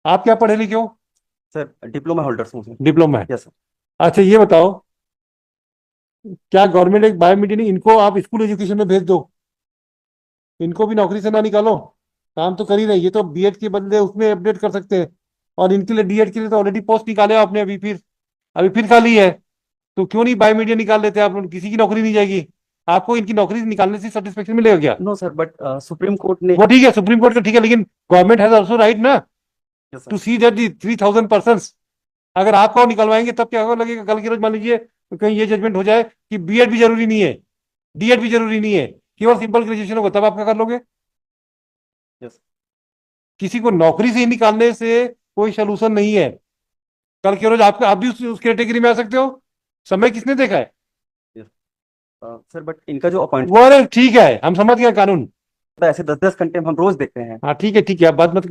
आप क्या पढ़े लिखे हो? सर डिप्लोमा होल्डर्स हूँ सर। डिप्लोमा है। Yes sir. अच्छा ये बताओ, क्या गवर्नमेंट एक बायोमेट्रिक नहीं, इनको आप स्कूल एजुकेशन में भेज दो, इनको भी नौकरी से ना निकालो। काम तो कर ही रही, ये तो बीएड के बदले उसमें अपडेट कर सकते हैं। और इनके लिए डीएड के लिए तो ऑलरेडी पोस्ट निकाले आपने, अभी फिर खाली है। तो क्यों नहीं बायोमीडिया निकाल लेते आप लोग, किसी की नौकरी नहीं जाएगी। आपको इनकी नौकरी निकालने से सेटिस्फेक्शन मिलेगा क्या? No sir, but Supreme Court ने। वो ठीक है, सुप्रीम कोर्ट का ठीक है, लेकिन गवर्नमेंट हैज ऑल्सो राइट ना yes sir. To see that the 3,000 person. अगर आपको निकलवाएंगे तब क्या होगा, लगेगा कल की रोज मान लीजिए तो कहीं ये जजमेंट हो जाए कि बीएड भी जरूरी नहीं है, डीएड भी जरूरी नहीं है, केवल सिंपल ग्रेजुएशन होगा, तब आप क्या कर लोगे? यस। किसी को नौकरी से ही निकालने से कोई सोल्यूशन नहीं है। कल की रोज आप भी उस कैटेगरी में आ सकते हो। समय किसने देखा है? यस सर, बट इनका जो वो अपॉइंटमेंट अरे ठीक है, हम समझ गए कानून। होता है, ऐसे 10-10 घंटे हम रोज देखते हैं। हाँ ठीक है, आप बात मत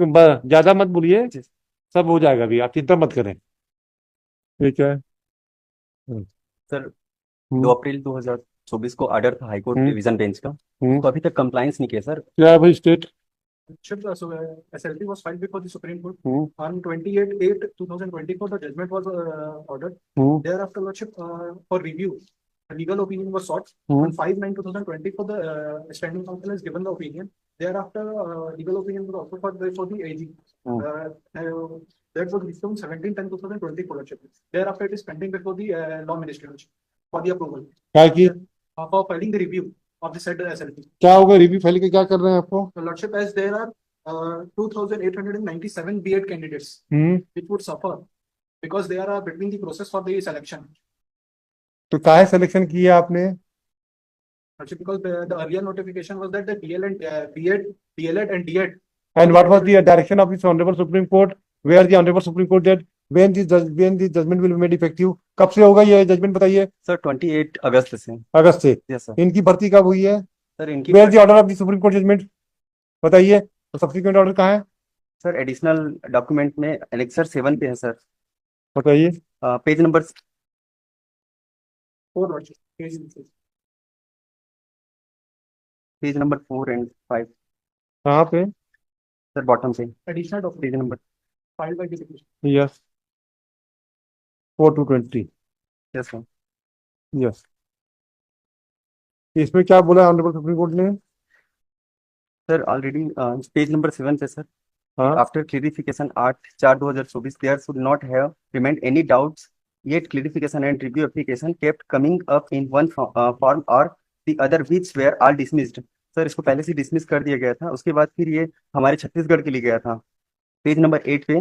ज्यादा मत बोलिए। जी सब हो जाएगा, अभी आप चिंता मत करें। ठीक है। हम्म। सर। दो हम्म। अप्रैल 2024 को ऑर्डर था हाईकोर्ट हम्म। डिवीजन बेंच का, हम्म। उसको अभी तक कंप्लायंस नहीं किया सर। क्या है भाई state? Should so, SLP was filed before the Supreme Court hmm. on 28/8/2024. The judgment was ordered. Hmm. Thereafter, Lordship, for review, a legal opinion was sought hmm. on 5/9/2024. The standing counsel has given the opinion. Thereafter, legal opinion was also for the AG. Hmm. Uh, uh, that was received on 17/10/2024. Lordship. Thereafter, it is pending before the Law Ministry, Lordship, for the approval. क्या की? For filing the review of the said SLP. क्या होगा review file के, क्या कर रहे हैं आपको? So, Lordship, as there are 2,897 B.Ed candidates hmm. which would suffer because they are between the process for the selection. तो काहे सिलेक्शन किया आपने? Lordship, because the earlier notification was that the DL and B.Ed, DLED and D.Ed for And the what was the candidates. direction of this honorable Supreme Court, where the honorable Supreme Court said when the judgment will be made effective? कब से होगा ये judgement बताइए? Sir 28 अगस्त से। अगस्त से। Yes sir. इनकी भर्ती कब हुई है? सर इनकी where the order of the Supreme Court judgment, बताइए, तो सब्सिक्वेंट ऑर्डर कहाँ है? सर एडिशनल डॉक्यूमेंट में एनेक्सर 7 पे है सर। बताइए। Page number 4, Lordship. Page number 4. Page number 4 and 5। कहाँ पे? सर बॉटम से। Additional page document number. filed by the petition. Yes, 4/2/20। Yes sir. Yes. इसमें क्या बोला ऑनरेबल सुप्रीम कोर्ट ने? सर ऑलरेडी पेज नंबर 7 पे सर। हाँ। After clarification 8/4/2024, there should not have remained any doubts. Yet clarification and review application kept coming up in one form or the other, which were all dismissed. Sir इसको पहले से dismiss कर दिया गया था, उसके बाद फिर ये हमारे छत्तीसगढ़ के लिए गया था। पेज नंबर 8 पे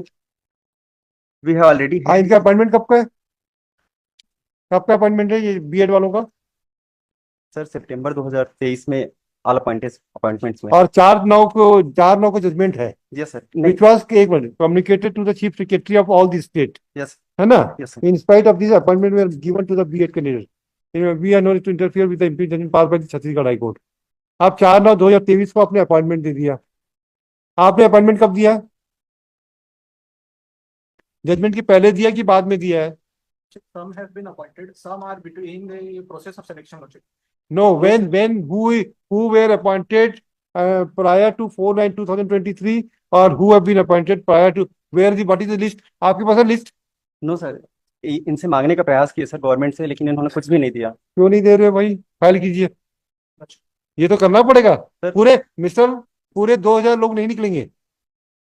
वी हैव ऑलरेडी हाँ, इनका अपॉइंटमेंट कब का है? कब का अपॉइंटमेंट है ये बीएड वालों का? सर सितंबर 2023 में ऑल अपॉइंटमेंट्स हुए। और 4/9 को जजमेंट है, यस सर। विच वॉज एक मिनट communicated to the chief secretary of all the state, yes. है ना? Yes sir. In spite of this appointment we are given to the BEd candidate, we are not to interfere with the impeachment passed by the Chhattisgarh High Court. आप 4/9/2023 को अपने appointment दे दिया। आपने appointment कब दिया? Judgement के पहले दिया कि बाद में दिया है? Some have been appointed, some are between the process of selection, Lordship. No, when who were appointed prior to 4/9/2023, or who have been appointed prior to, what is the list? आपके पास है लिस्ट? नो सर, इनसे मांगने का प्रयास किया sir government से, लेकिन इन्होंने कुछ भी नहीं दिया। क्यों नहीं दे रहे हो भाई? फाइल कीजिए, Lordship. ये तो करना पड़ेगा। सर पूरे मिस्टर, पूरे 2,000 लोग नहीं निकलेंगे।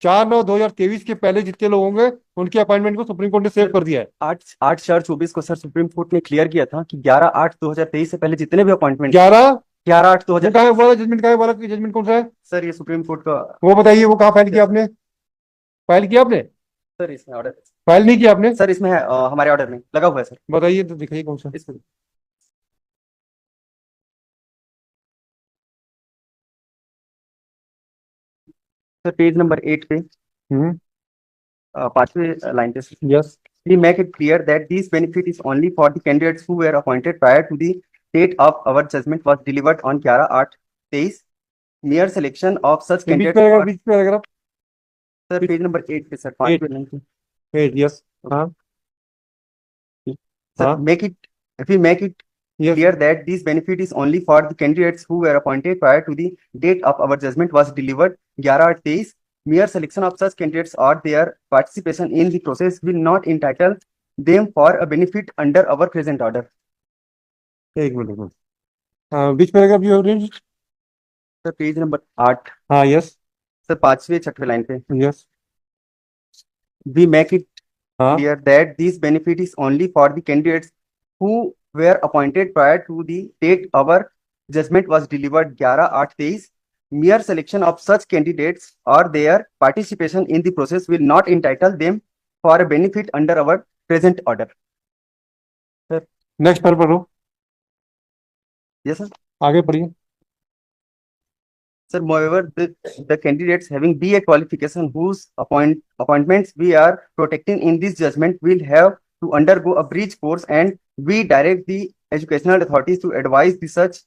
4/9/2023 के पहले जितने लोग होंगे उनके अपॉइंटमेंट को सुप्रीम कोर्ट ने सेव कर दिया है। 8/4/24 को सर सुप्रीम कोर्ट ने क्लियर किया था कि 11/8/2023 से पहले जितने भी अपॉइंटमेंट 11 11/8/2000। कहा हुआ जजमेंट, कहा वाला जजमेंट कौन सा है? सर ये सुप्रीम कोर्ट का। वो बताइए, वो कहाँ फाइल किया आपने? फाइल किया आपने? सर इसमें ऑर्डर। फाइल नहीं किया आपने? सर इसमें है, हमारे ऑर्डर में लगा हुआ है सर। बताइए तो दिखाइए कौन सा। इसमें सर पेज नंबर 8 पे हम्म। 5वें लाइन पे। Yes. We make it clear that this benefit is only for the candidates who were appointed prior to the date of our judgment was delivered on 11/8/23. Mere selection of such beach candidates paragraph, for beach paragraph. Sir page number 8 पे sir 5वें line पे। Yes. हाँ। Sir हाँ। we make it yes. clear that this benefit is only for the candidates who were appointed prior to the date of our judgment was delivered 11/8/23. mere selection of such candidates or their participation in the process will not entitle them for a benefit under our present order. एक minute which paragraph you have read? Sir page number 8, हाँ yes sir 5वें 6वें line पे, yes we make it हाँ clear that this benefit is only for the candidates who were appointed prior to the date our judgment was delivered 11/8/23. Mere selection of such candidates or their participation in the process will not entitle them for a benefit under our present order. Next पर पढ़ो, Yes, sir. आगे पढ़िए। Sir, moreover, the candidates having BA qualification whose appointments we are protecting in this judgment will have to undergo a breach course, and we direct the educational authorities to advise the such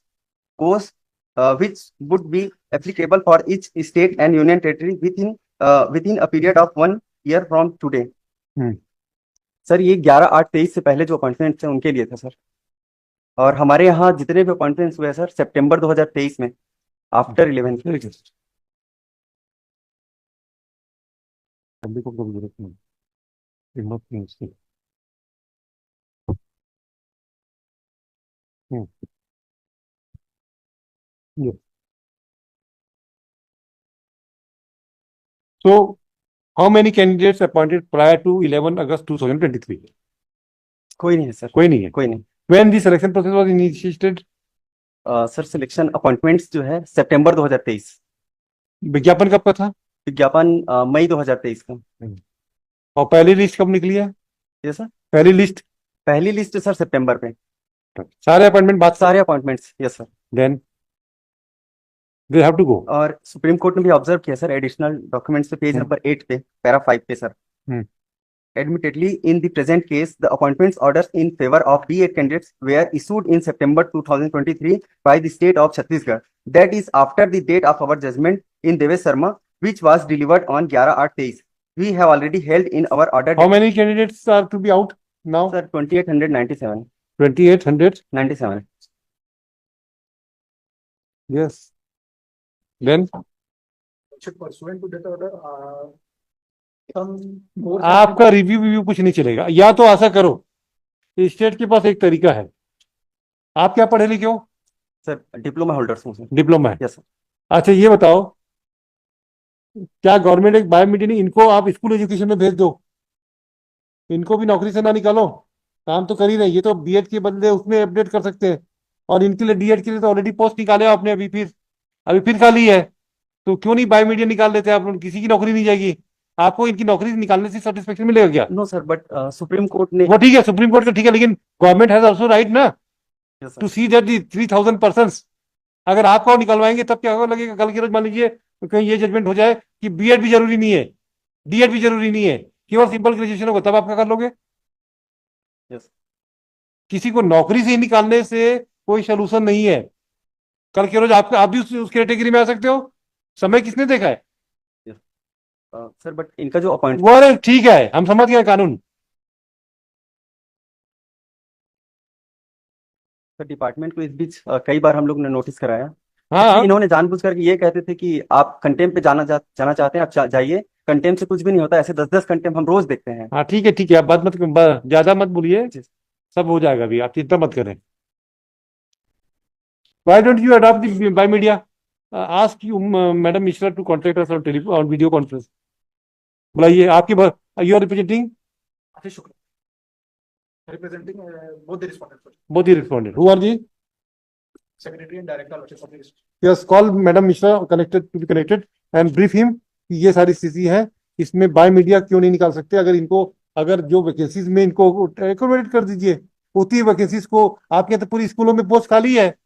course which would be applicable for each state and union territory within a period of 1 year from today. Sir ये 11/8/23 से पहले जो appointments हैं उनके लिए था sir, और हमारे यहाँ जितने भी अपॉइंटमेंट्स हुए हैं सर सितंबर 2023 में आफ्टर 11। ठीक है, अभी को कभी जरूरत नहीं, हिम्मत नहीं उसकी। ये so how many candidates appointed prior to 11 August 2023? कोई नहीं है सर, कोई नहीं है। कोई नहीं। When the selection process was initiated? Sir selection appointments जो है सितंबर 2023, विज्ञापन कब का था? विज्ञापन मई 2023 का। और पहली लिस्ट कब निकली है? ये सर पहली लिस्ट पहली लिस्ट सर सितंबर पे, सारे अपॉइंटमेंट बात सारे appointments. Yes sir. Then they have to go. और सुप्रीम कोर्ट ने भी ऑब्जर्व किया सर एडिशनल डॉक्यूमेंट्स पे पेज नंबर 8 पे पैरा 5 पे sir, admittedly in the present case the appointments orders in favor of B.Ed candidates were issued in September 2023 by the state of Chhattisgarh, that is after the date of our judgment in Devesh Sharma, which was delivered on 11/8/23. We have already held in our order. How many candidates are to be out now? Sir 2897 2897. Yes. Then pursuant to that order, some more आपका review कुछ नहीं चलेगा, या तो ऐसा करो, state के पास एक तरीका है। आप क्या पढ़े लिखे हो? सर डिप्लोमा होल्डर्स हूँ सर। डिप्लोमा है। Yes sir. अच्छा ये बताओ, क्या गवर्नमेंट एक बायोमेट्रिक नहीं, इनको आप स्कूल एजुकेशन में भेज दो, इनको भी नौकरी से ना निकालो, काम तो कर ही रहे, ये तो बीएड के बदले उसमें अपडेट कर सकते हैं, और इनके लिए डीएड के लिए तो ऑलरेडी पोस्ट निकाले आपने, अभी फिर खाली है, तो क्यों नहीं बायोमीडिया निकाल देते आप लोग? किसी की नौकरी नहीं जाएगी, आपको इनकी नौकरी निकालने से सेटिस्फेक्शन मिलेगा क्या? No sir, but Supreme Court ने, वो ठीक है, सुप्रीम कोर्ट का ठीक है, लेकिन गवर्नमेंट हैज आल्सो राइट ना to see that the 3000 persons, अगर आपको निकलवाएंगे तब क्या होगा, लगेगा कल की रोज मान लीजिए कहीं ये जजमेंट हो जाए कि बीएड भी जरूरी नहीं है, डीएड भी जरूरी नहीं है, केवल सिंपल ग्रेजुएशन होगा, तब आप क्या कर लोगे? यस किसी को नौकरी से ही निकालने से कोई सोल्यूशन नहीं है, कल के रोज आप भी उस कैटेगरी में आ सकते हो, समय किसने देखा है? सर बट इनका जो अपॉइंट, वो अरे ठीक है, हम समझ गए कानून। सर डिपार्टमेंट को इस बीच कई बार हम लोग ने नोटिस कराया, हाँ इन्होंने जानबूझकर ये कहते थे कि आप कंटेम्प पे जाना चाहते हैं, आप जाइए, कंटेम्प से कुछ भी नहीं होता, ऐसे 10-10 कंटेम्प हम रोज देखते हैं। हाँ ठीक है, आप बात मत ज्यादा मत बोलिए, सब हो जाएगा अभी, आप चिंता मत करें। Why don't you adopt the Bimedia? Ask you, Madam Mishra, to contact us on video conference. बुलाइए, आपकी you are representing? Ashish Shukla, representing both the respondents, Both the respondent. Who are the? secretary and director of the district. Yes, call Madam Mishra to be connected and brief him कि ये सारी स्थिति है, इसमें by media क्यों नहीं निकाल सकते, अगर जो वैकेंसीज में इनको एकोमोडेट कर दीजिए, उतनी वैकेंसीज को, आपके तो पूरी स्कूलों में पोस्ट खाली है,